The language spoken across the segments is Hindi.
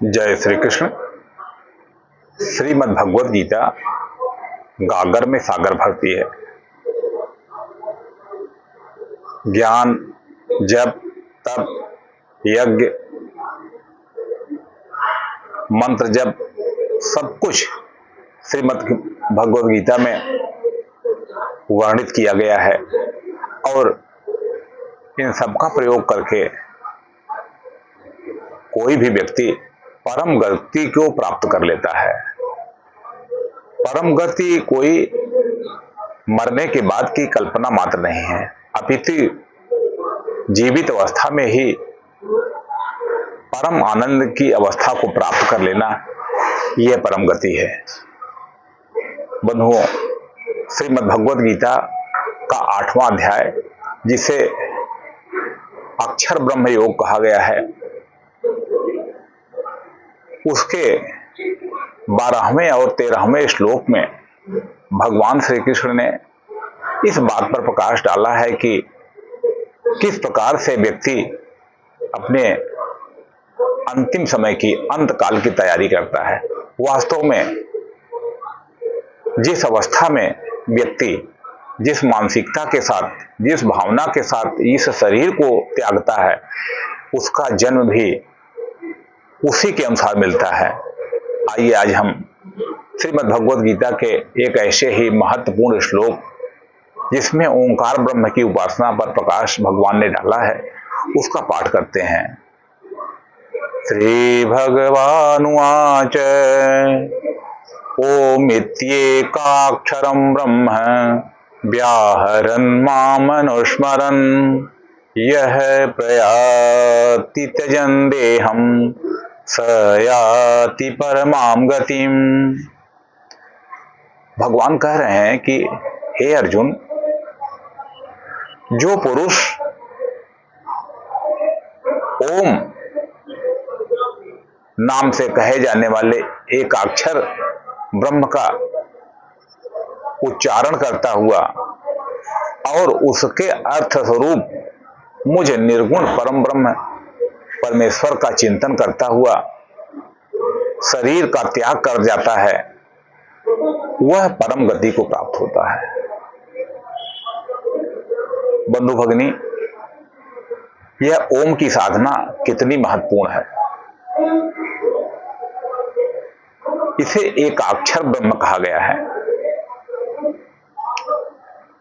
जय श्री कृष्ण। श्रीमद् भगवद गीता गागर में सागर भरती है। ज्ञान, जप, तप, यज्ञ, मंत्र जप सब कुछ श्रीमद् भगवद गीता में वर्णित किया गया है और इन सब का प्रयोग करके कोई भी व्यक्ति परम गति को प्राप्त कर लेता है। परम गति कोई मरने के बाद की कल्पना मात्र नहीं है, अपितु जीवित अवस्था में ही परम आनंद की अवस्था को प्राप्त कर लेना यह परम गति है। बंधुओं, श्रीमद् भगवद गीता का 8वां अध्याय, जिसे अक्षर ब्रह्म योग कहा गया है, उसके 12वें और 13वें श्लोक में भगवान श्री कृष्ण ने इस बात पर प्रकाश डाला है कि किस प्रकार से व्यक्ति अपने अंतिम समय की, अंत काल की तैयारी करता है। वास्तव में जिस अवस्था में व्यक्ति जिस मानसिकता के साथ, जिस भावना के साथ इस शरीर को त्यागता है, उसका जन्म भी उसी के अनुसार मिलता है। आइए आज हम श्रीमद् भगवद गीता के एक ऐसे ही महत्वपूर्ण श्लोक, जिसमें ओंकार ब्रह्म की उपासना पर प्रकाश भगवान ने डाला है, उसका पाठ करते हैं। श्री भगवानुवाच ओमित्येकाक्षरं ब्रह्म व्याहरन् मामनुस्मरन् यः प्रयाति त्यजन् देहम् स याति परमां गतिम्। भगवान कह रहे हैं कि हे अर्जुन, जो पुरुष ओम नाम से कहे जाने वाले एक अक्षर ब्रह्म का उच्चारण करता हुआ और उसके अर्थ स्वरूप मुझ निर्गुण परम ब्रह्म परमेश्वर का चिंतन करता हुआ शरीर का त्याग कर जाता है, वह परम गति को प्राप्त होता है। बंधु भगिनी, यह ओम की साधना कितनी महत्वपूर्ण है। इसे एक अक्षर ब्रह्म कहा गया है।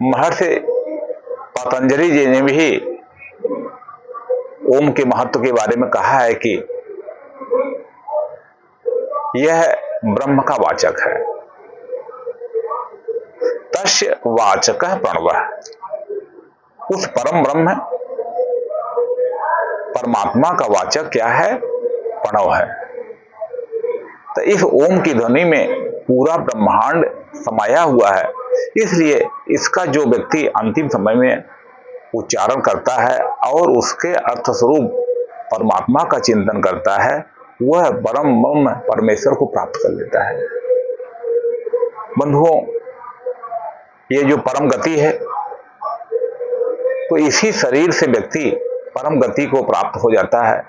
महर्षि पतंजलि जी ने भी ओम के महत्व के बारे में कहा है कि यह ब्रह्म का वाचक है। तस्य वाचकः प्रणवः। उस परम ब्रह्म परमात्मा का वाचक क्या है? प्रणव है। तो इस ओम की ध्वनि में पूरा ब्रह्मांड समाया हुआ है, इसलिए इसका जो व्यक्ति अंतिम समय में उच्चारण करता है और उसके अर्थ स्वरूप परमात्मा का चिंतन करता है, वह परम ब्रह्म परमेश्वर को प्राप्त कर लेता है। बंधुओं, ये जो परम गति है, तो इसी शरीर से व्यक्ति परम गति को प्राप्त हो जाता है,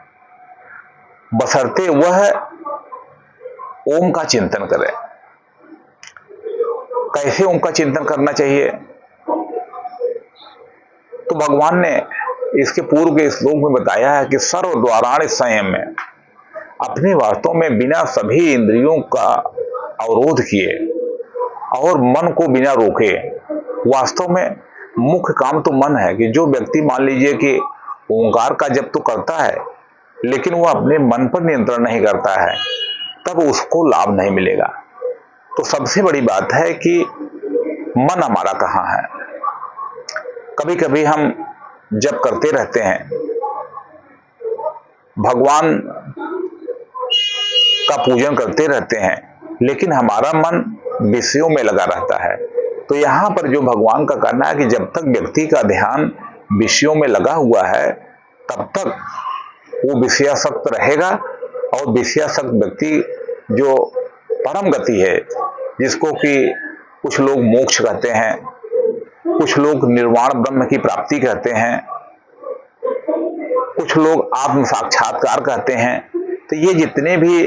बशर्ते वह ओम का चिंतन करे। कैसे ओम का चिंतन करना चाहिए? तो भगवान ने इसके पूर्व के श्लोक में बताया है कि सर्व द्वाराणि संयम में, अपने वास्तव में बिना सभी इंद्रियों का अवरोध किए और मन को बिना रोके, वास्तव में मुख्य काम तो मन है कि जो व्यक्ति मान लीजिए कि ओंकार का जप तो करता है, लेकिन वह अपने मन पर नियंत्रण नहीं करता है, तब उसको लाभ नहीं मिलेगा। तो सबसे बड़ी बात है कि मन हमारा कहाँ है। कभी कभी हम जप करते रहते हैं, भगवान का पूजन करते रहते हैं, लेकिन हमारा मन विषयों में लगा रहता है। तो यहाँ पर जो भगवान का कहना है कि जब तक व्यक्ति का ध्यान विषयों में लगा हुआ है, तब तक वो विषयासक्त रहेगा और विषयासक्त व्यक्ति जो परम गति है, जिसको कि कुछ लोग मोक्ष कहते हैं, कुछ लोग निर्वाण ब्रह्म की प्राप्ति कहते हैं, कुछ लोग आत्म साक्षात्कार कहते हैं, तो ये जितने भी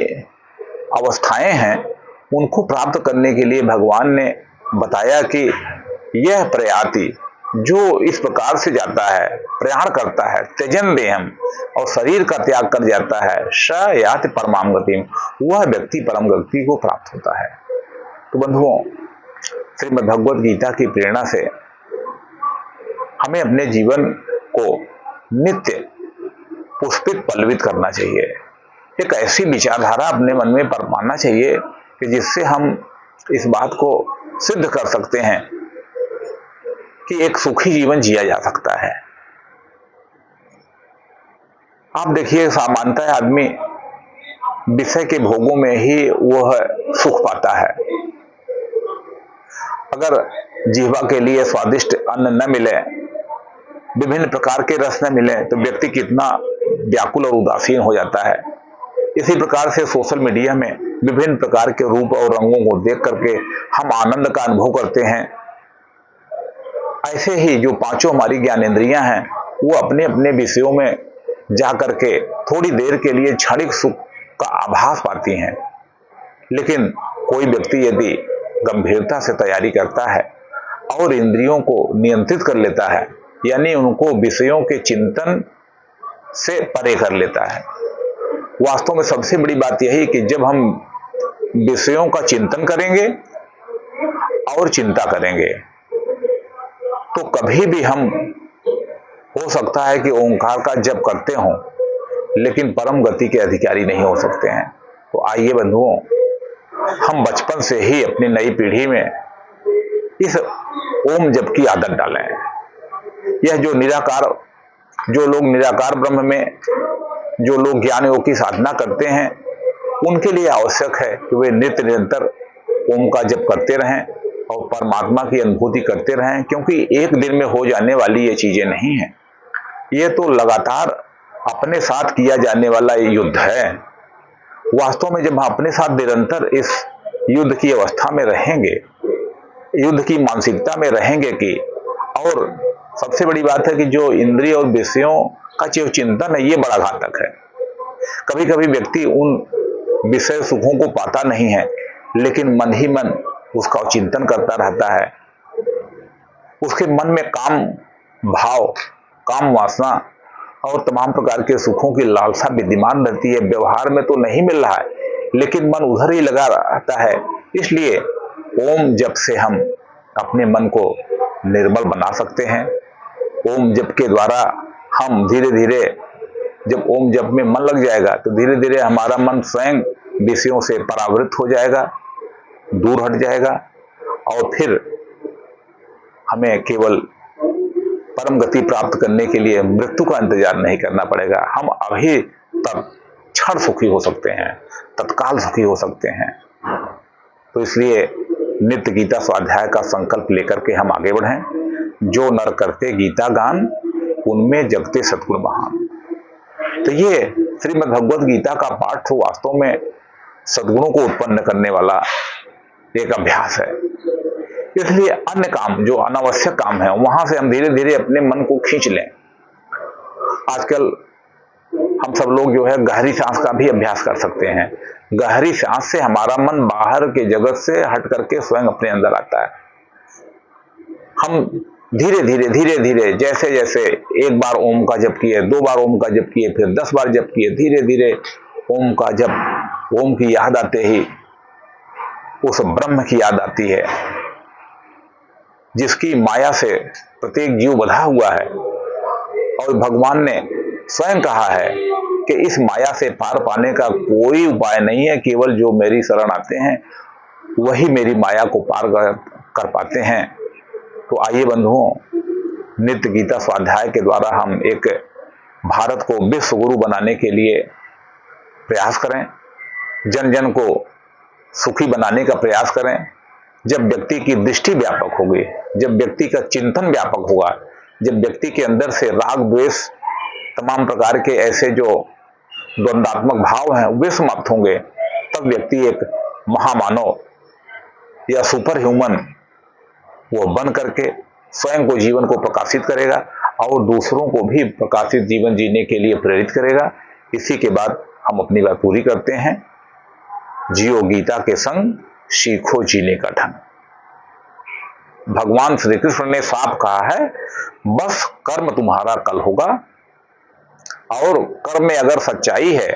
अवस्थाएं हैं उनको प्राप्त करने के लिए भगवान ने बताया कि यह प्रयाति जो इस प्रकार से जाता है, प्रयाण करता है, त्यजन देहम, और शरीर का त्याग कर जाता है, स याति परमाम गतिम, वह व्यक्ति परम गति को प्राप्त होता है। तो बंधुओं, श्रीमद् भगवद गीता की प्रेरणा से हमें अपने जीवन को नित्य पुष्पित पल्लवित करना चाहिए। एक ऐसी विचारधारा अपने मन में परमाना चाहिए कि जिससे हम इस बात को सिद्ध कर सकते हैं कि एक सुखी जीवन जिया जा सकता है। आप देखिए, सामान्यतः आदमी विषय के भोगों में ही वह सुख पाता है। अगर जिह्वा के लिए स्वादिष्ट अन्न न मिले, विभिन्न प्रकार के रस न मिले, तो व्यक्ति कितना व्याकुल और उदासीन हो जाता है। इसी प्रकार से सोशल मीडिया में विभिन्न प्रकार के रूप और रंगों को देख करके हम आनंद का अनुभव करते हैं। ऐसे ही जो पांचों हमारी ज्ञानेंद्रियां हैं वो अपने अपने विषयों में जा करके थोड़ी देर के लिए क्षणिक सुख का आभास पाती हैं। लेकिन कोई व्यक्ति यदि गंभीरता से तैयारी करता है और इंद्रियों को नियंत्रित कर लेता है, यानी उनको विषयों के चिंतन से परे कर लेता है। वास्तव में सबसे बड़ी बात यही कि जब हम विषयों का चिंतन करेंगे और चिंता करेंगे तो कभी भी हम, हो सकता है कि ओंकार का जप करते हों लेकिन परम गति के अधिकारी नहीं हो सकते हैं। तो आइए बंधुओं, हम बचपन से ही अपनी नई पीढ़ी में इस ओम जप की आदत डालें। यह जो लोग निराकार ब्रह्म में, जो लोग ज्ञान योग की साधना करते हैं, उनके लिए आवश्यक है कि वे नित्य निरंतर ओम का जप करते रहें और परमात्मा की अनुभूति करते रहें, क्योंकि एक दिन में हो जाने वाली ये चीजें नहीं है। ये तो लगातार अपने साथ किया जाने वाला युद्ध है। वास्तव में जब हम अपने साथ निरंतर इस युद्ध की अवस्था में रहेंगे, युद्ध की मानसिकता में रहेंगे कि, और सबसे बड़ी बात है कि जो इंद्रिय और विषयों का जो चिंतन है ये बड़ा घातक है। कभी कभी व्यक्ति उन विषय सुखों को पाता नहीं है, लेकिन मन ही मन उसका चिंतन करता रहता है। उसके मन में काम भाव, काम वासना और तमाम प्रकार के सुखों की लालसा विद्यमान रहती है। व्यवहार में तो नहीं मिल रहा है, लेकिन मन उधर ही लगा रहता है। इसलिए ओम जप से हम अपने मन को निर्मल बना सकते हैं। ओम जप के द्वारा हम धीरे धीरे, जब ओम जप में मन लग जाएगा तो धीरे धीरे हमारा मन स्वयं विषयों से परावृत हो जाएगा, दूर हट जाएगा, और फिर हमें केवल परम गति प्राप्त करने के लिए मृत्यु का इंतजार नहीं करना पड़ेगा। हम अभी तक क्षण सुखी हो सकते हैं, तत्काल सुखी हो सकते हैं। तो इसलिए नित्य गीता स्वाध्याय का संकल्प लेकर के हम आगे बढ़ें। जो नर करते गीता गान, उनमें जगते सतगुण महान। तो ये श्रीमद् भगवद गीता का पाठ तो वास्तव में सद्गुणों को उत्पन्न करने वाला एक अभ्यास है। इसलिए अन्य काम, जो अनावश्यक काम है, वहां से हम धीरे धीरे अपने मन को खींच लें। आजकल हम सब लोग जो है गहरी सांस का भी अभ्यास कर सकते हैं। गहरी सांस से हमारा मन बाहर के जगत से हट करके स्वयं अपने अंदर आता है। हम धीरे धीरे जैसे जैसे एक बार ओम का जप किए, 2 बार ओम का जप किए, फिर 10 बार जप किए, धीरे धीरे ओम का जप, ओम की याद आते ही उस ब्रह्म की याद आती है जिसकी माया से प्रत्येक जीव बंधा हुआ है। और भगवान ने स्वयं कहा है कि इस माया से पार पाने का कोई उपाय नहीं है, केवल जो मेरी शरण आते हैं वही मेरी माया को पार कर पाते हैं। तो आइए बंधुओं, नित्य गीता स्वाध्याय के द्वारा हम एक भारत को विश्व गुरु बनाने के लिए प्रयास करें, जन जन को सुखी बनाने का प्रयास करें। जब व्यक्ति की दृष्टि व्यापक होगी, जब व्यक्ति का चिंतन व्यापक होगा, जब व्यक्ति के अंदर से राग द्वेष तमाम प्रकार के ऐसे जो द्वंद्वात्मक भाव हैं वे समाप्त होंगे, तब व्यक्ति एक महामानव या सुपर ह्यूमन वो बन करके स्वयं को, जीवन को प्रकाशित करेगा और दूसरों को भी प्रकाशित जीवन जीने के लिए प्रेरित करेगा। इसी के बाद हम अपनी बात पूरी करते हैं। जियो गीता के संग, सीखो जीने का ढंग। भगवान श्री कृष्ण ने साफ कहा है, बस कर्म तुम्हारा कल होगा, और कर्म में अगर सच्चाई है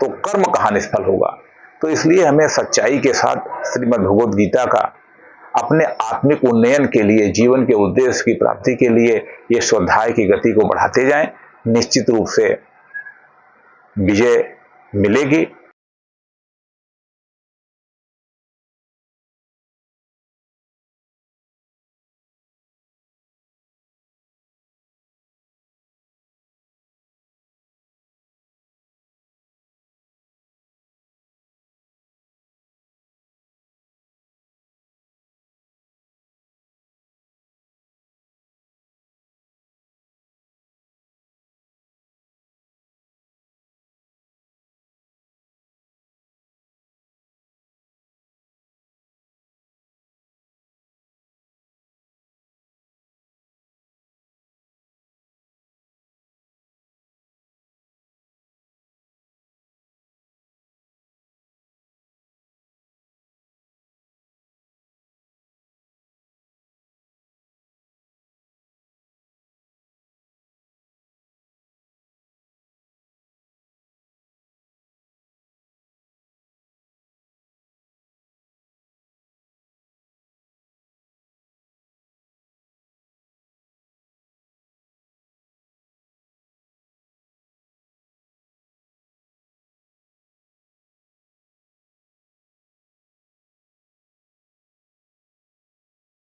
तो कर्म कहाँ निष्फल होगा। तो इसलिए हमें सच्चाई के साथ श्रीमद् भगवद गीता का अपने आत्मिक उन्नयन के लिए, जीवन के उद्देश्य की प्राप्ति के लिए ये स्वाध्याय की गति को बढ़ाते जाएं। निश्चित रूप से विजय मिलेगी।